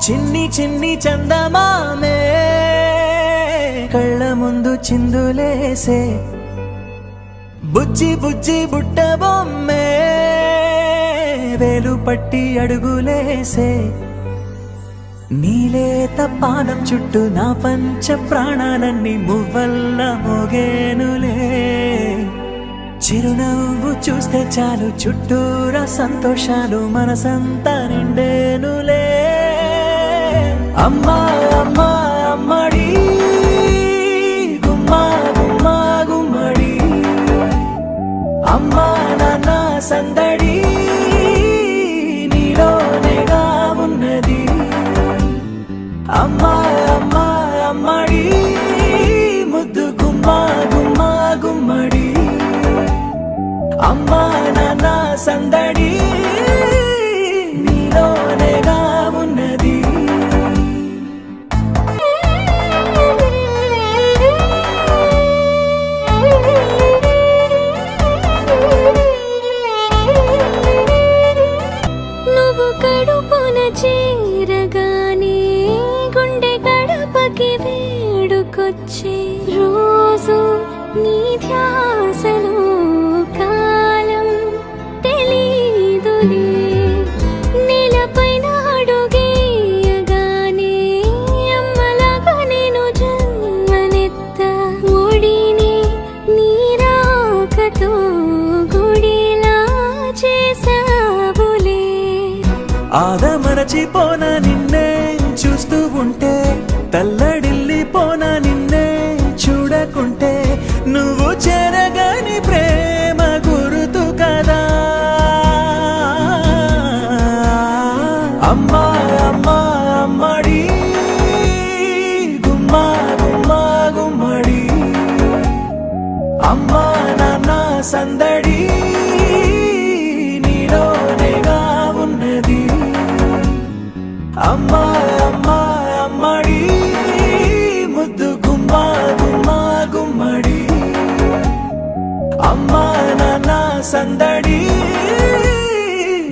చిన్ని చిన్ని చందమామే కళ్ళ ముందు చిందులేసే బుజ్జి బుజ్జి బుట్ట బొమ్మే వేలు పట్టి అడుగులేసే నీలేత పానం చుట్టూ నా పంచ ప్రాణాలన్నీ మువ్వల్ల మోగేనులే చిరునవ్వు చూస్తే చాలు చుట్టూరా సంతోషాలు మనసంతా నిండేనులే అమ్మా అమ్మా అమ్మడి గుమ్మా గుమ్మా గుమ్మడి అమ్మా నాన్న సందడి నీలోనేగా ఉన్నది అమ్మా అమ్మా అమ్మడి ముద్దు గుమ్మా గుమ్మా గుమ్మడి అమ్మా నాన్న సందడి నీలోనేగా ఉన్నది నువ్వు కడుపున చేరగానే గుండె గడపకి వేడుకొచ్చే రోజు నీ ధ్యాసలో కాలం తెలీదులే నేలపైన అడుగేయగానే అమ్మలాగా నేను జన్మనెత్త ఒడిని నీరాకతో గుడిలా చేసావులే ఆదమరచిపోన నిన్నే చూస్తూ ఉంటే తల్లడిల్లిపోన నిన్నే చూడకుంటే నువ్వు చెరగని ప్రేమ గురుతు కదా అమ్మా అమ్మా అమ్మడి గుమ్మా గుమ్మా గుమ్మడి అమ్మా నాన్న సందడి నీలోనేగా ఉన్నది అమ్మా అమ్మా అమ్మడి ముద్దు గుమ్మా గుమ్మా గుమ్మడి అమ్మా నాన్న సందడి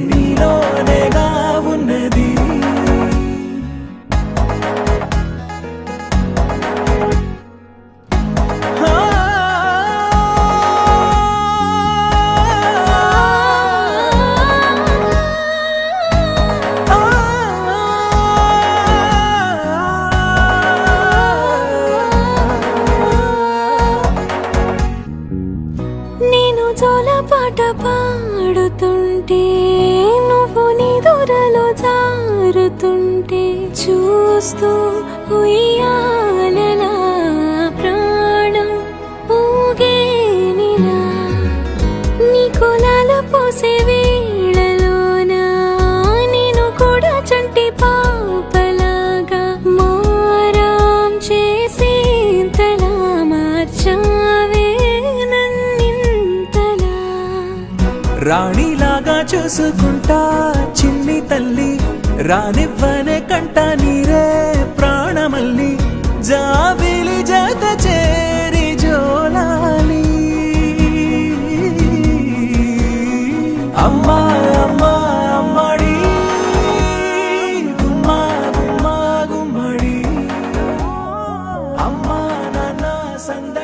నీలోనేగా ఉన్నది నేను జోలపాట పాడుతుంటే నువ్వు నిదురలో జారుతుంటే చూస్తూ ఉయ్యాలలా ప్రాణం ఊగేనిలా నీ కులాల పోసే వేళలోన నేను కూడా చంటి పాపలాగా మారాం చేసేంతలా మార్చావే రాణిలాగా చూసుకుంటా చిన్ని తల్లి రానివ్వనే కంట నీరే ప్రాణమల్లి జాబిలి జత చేరి జోలాలి అమ్మా అమ్మా అమ్మడి గుమ్మా గుమ్మా గుమ్మడి అమ్మా నాన్న సంద